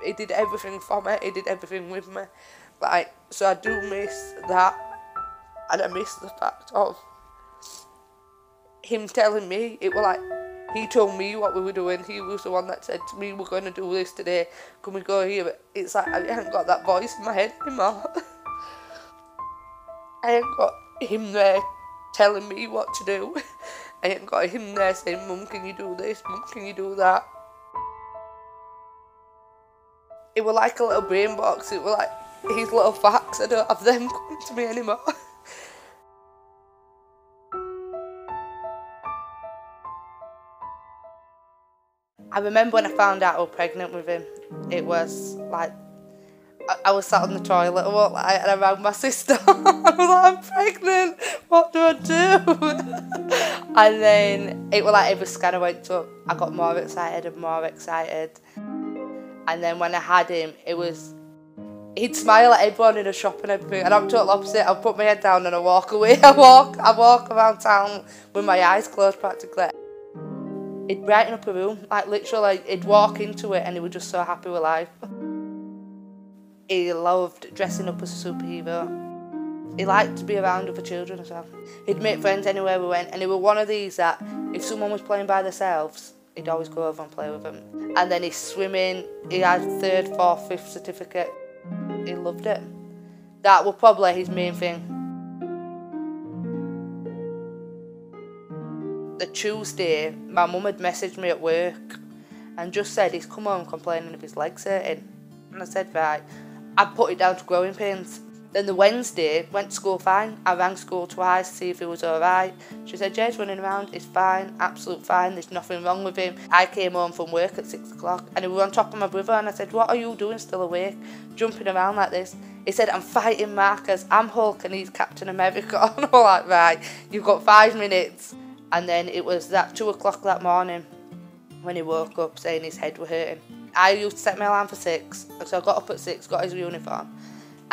He did everything for me, he did everything with me. Like, so I do miss that, and I miss the fact of him telling me. It was like, he told me what we were doing. He was the one that said to me, we're going to do this today, can we go here? But it's like, I haven't got that voice in my head anymore. I ain't got him there telling me what to do. I ain't got him there saying, Mum, can you do this? Mum, can you do that? It was like a little brain box. It was like his little facts. I don't have them coming to me anymore. I remember when I found out I was pregnant with him, it was like, I was sat on the toilet and I rang my sister. I was like, I'm pregnant, what do I do? And then it was like every scan I went up, I got more excited and more excited. And then when I had him, he'd smile at everyone in the shop and everything, and I'm total opposite. I'll put my head down and I walk away. I walk around town with my eyes closed practically. He'd brighten up a room, like literally, he'd walk into it and he was just so happy with life. He loved dressing up as a superhero. He liked to be around other children as well. He'd make friends anywhere we went, and he was one of these that if someone was playing by themselves, he'd always go over and play with them. And then his swimming, he had 3rd, 4th, 5th certificate. He loved it. That was probably his main thing. The Tuesday, my mum had messaged me at work and just said he's come home complaining of his legs hurting. And I said, right. I put it down to growing pains. Then the Wednesday, went to school fine. I rang school twice to see if he was alright. She said, Jay's running around, he's fine, absolute fine, there's nothing wrong with him. I came home from work at 6 o'clock and he was on top of my brother, and I said, what are you doing still awake, jumping around like this? He said, I'm fighting Marcus, I'm Hulk and he's Captain America. And I was like, right, you've got 5 minutes. And then it was that 2 o'clock that morning when he woke up saying his head was hurting. I used to set my alarm for 6, so I got up at 6, got his uniform,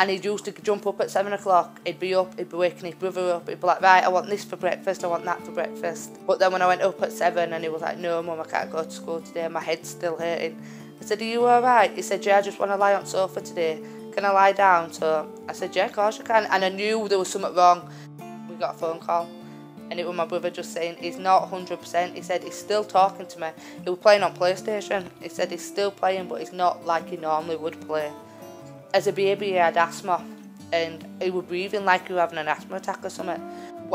and he used to jump up at 7 o'clock. He'd be up, he'd be waking his brother up, he'd be like, right, I want this for breakfast, I want that for breakfast. But then when I went up at 7 and he was like, no Mum, I can't go to school today, my head's still hurting. I said, are you alright? He said, yeah, I just want to lie on the sofa today, can I lie down? So I said, yeah, of course you can. And I knew there was something wrong. We got a phone call. And it was my brother just saying, he's not 100%. He said, he's still talking to me. He was playing on PlayStation. He said he's still playing, but he's not like he normally would play. As a baby, he had asthma, and he was breathing like he was having an asthma attack or something.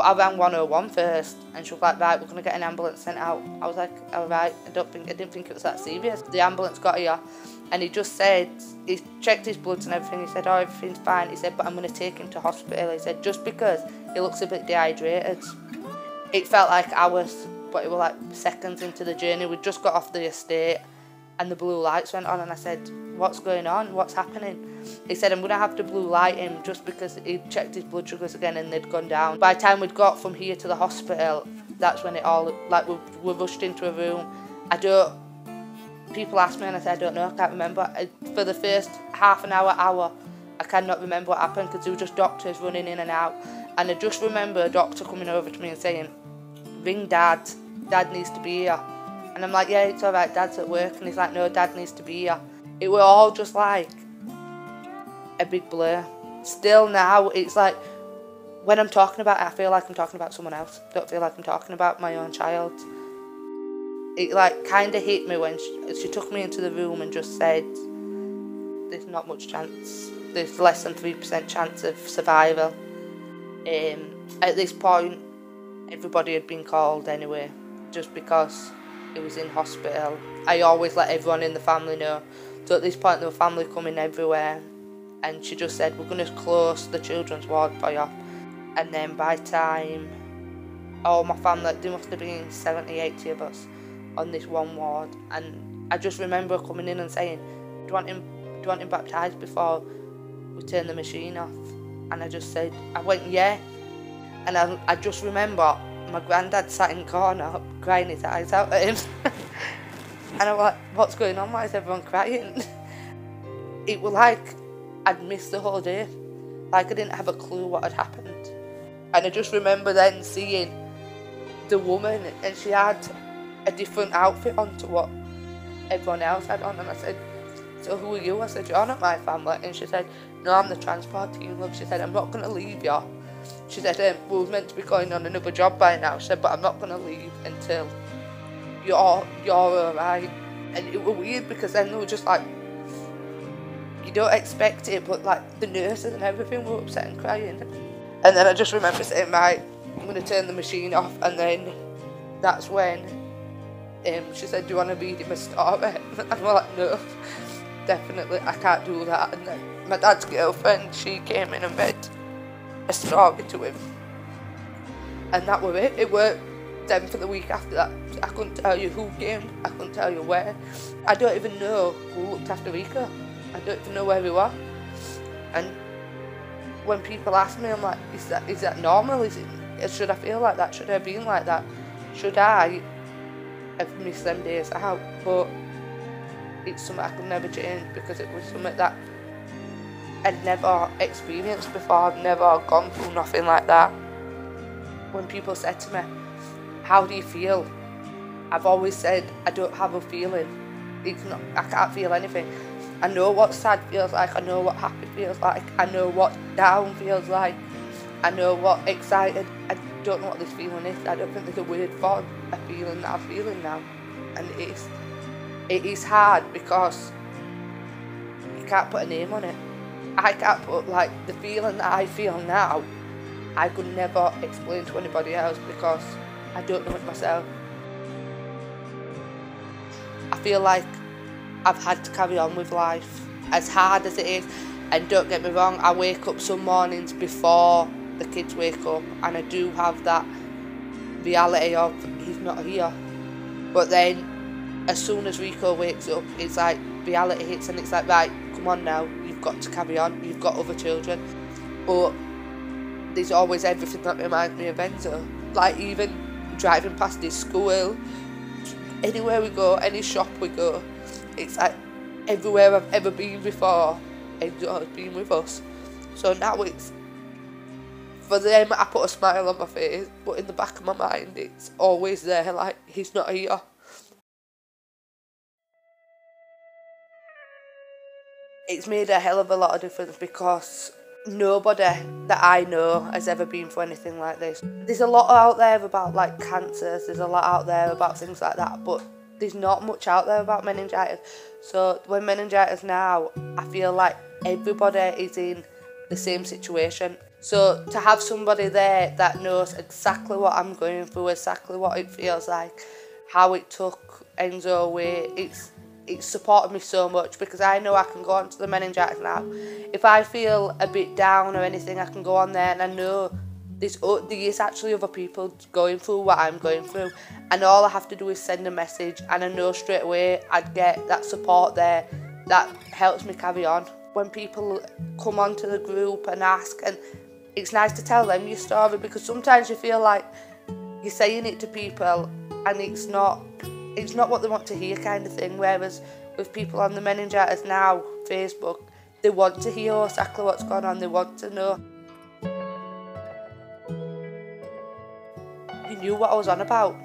I rang 101 first, and she was like, right, we're going to get an ambulance sent out. I was like, all right, I didn't think it was that serious. The ambulance got here, and he just said, he checked his bloods and everything. He said, oh, everything's fine. He said, but I'm going to take him to hospital. He said, just because he looks a bit dehydrated. It felt like hours, but it was like seconds into the journey. We'd just got off the estate and the blue lights went on, and I said, what's going on? What's happening? He said, I'm going to have to blue light him just because he checked his blood sugars again and they'd gone down. By the time we'd got from here to the hospital, that's when it all, like we rushed into a room. People asked me and I said, I don't know, I can't remember. For the first half an hour, I cannot remember what happened because there were just doctors running in and out. And I just remember a doctor coming over to me and saying, ring Dad, Dad needs to be here. And I'm like, yeah, it's alright, Dad's at work. And he's like, no, Dad needs to be here. It were all just like a big blur. Still now, it's like, when I'm talking about it, I feel like I'm talking about someone else. I don't feel like I'm talking about my own child. It like kind of hit me when she took me into the room and just said, there's not much chance. There's less than 3% chance of survival. At this point, everybody had been called anyway, just because it was in hospital. I always let everyone in the family know. So at this point, there were family coming everywhere, and she just said, we're going to close the children's ward for you. And then by time, all my family, there must have been 70, 80 of us on this one ward. And I just remember coming in and saying, do you want him baptised before we turn the machine off? And I just said, I went, yeah. And I just remember my granddad sat in the corner crying his eyes out at him. And I was like, what's going on? Why is everyone crying? It was like I'd missed the whole day. Like I didn't have a clue what had happened. And I just remember then seeing the woman, and she had a different outfit on to what everyone else had on. And I said, so who are you? I said, you're not my family. And she said, no, I'm the transport team, love. She said, I'm not going to leave you. She said, we were meant to be going on another job by now. She said, but I'm not going to leave until you're alright. And it was weird because then they were just like, you don't expect it, but like the nurses and everything were upset and crying. And then I just remember saying, right, I'm going to turn the machine off. And then that's when she said, do you want to read him a story? And I'm like, no, definitely, I can't do that. And then my dad's girlfriend, she came in and read a story to him. And that was it. It worked then for the week after that. I couldn't tell you who came, I couldn't tell you where. I don't even know who looked after Rico. I don't even know where we were. And when people ask me, I'm like, is that normal? Should I feel like that? Should I have been like that? Should I have missed them days out? But it's something I could never change because it was something that I'd never experienced before. I'd never gone through nothing like that. When people said to me, how do you feel? I've always said, I don't have a feeling. I can't feel anything. I know what sad feels like, I know what happy feels like, I know what down feels like, I know what excited. I don't know what this feeling is. I don't think there's a word for a feeling that I'm feeling now. And it is hard because you can't put a name on it. I can't put, like, the feeling that I feel now, I could never explain to anybody else because I don't know it myself. I feel like I've had to carry on with life, as hard as it is. And don't get me wrong, I wake up some mornings before the kids wake up, and I do have that reality of he's not here. But then, as soon as Rico wakes up, it's like reality hits, and it's like, right, come on now, you've got to carry on, you've got other children. But there's always everything that reminds me of Enzo. Like even driving past his school, anywhere we go, any shop we go, it's like everywhere I've ever been before, Enzo has been with us. So now it's, for them I put a smile on my face, but in the back of my mind it's always there, like he's not here. It's made a hell of a lot of difference because nobody that I know has ever been through anything like this. There's a lot out there about like cancers, there's a lot out there about things like that, but there's not much out there about meningitis. So when Meningitis Now, I feel like everybody is in the same situation. So to have somebody there that knows exactly what I'm going through, exactly what it feels like, how it took Enzo away, it's supported me so much because I know I can go on to the Meningitis Now. If I feel a bit down or anything, I can go on there and I know there is actually other people going through what I'm going through, and all I have to do is send a message and I know straight away I'd get that support there that helps me carry on. When people come onto the group and ask, and it's nice to tell them your story because sometimes you feel like you're saying it to people and it's not what they want to hear kind of thing, whereas with people on the Meningitis Now Facebook, they want to hear exactly what's going on, they want to know. You knew what I was on about.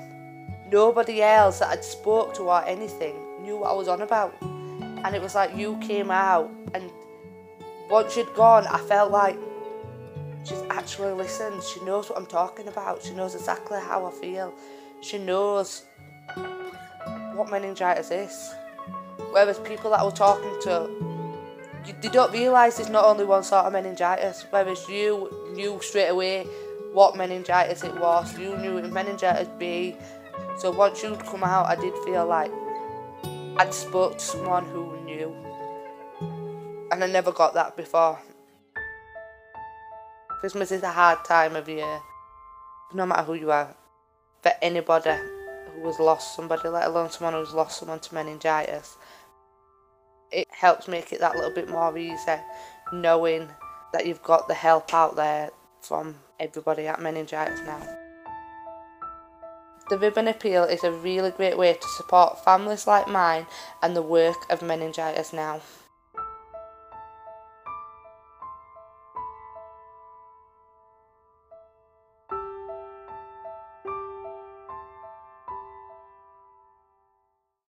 Nobody else that I'd spoke to or anything knew what I was on about. And it was like you came out, and once you'd gone, I felt like she's actually listened. She knows what I'm talking about. She knows exactly how I feel. She knows what meningitis is. Whereas people that I was talking to, they don't realise there's not only one sort of meningitis. Whereas you knew straight away what meningitis it was. You knew it was meningitis B. So once you'd come out, I did feel like I'd spoke to someone who knew. And I never got that before. Christmas is a hard time of year, no matter who you are. For anybody who has lost somebody, let alone someone who's lost someone to meningitis, it helps make it that little bit more easy, knowing that you've got the help out there from everybody at Meningitis Now. The ribbon appeal is a really great way to support families like mine and the work of Meningitis Now.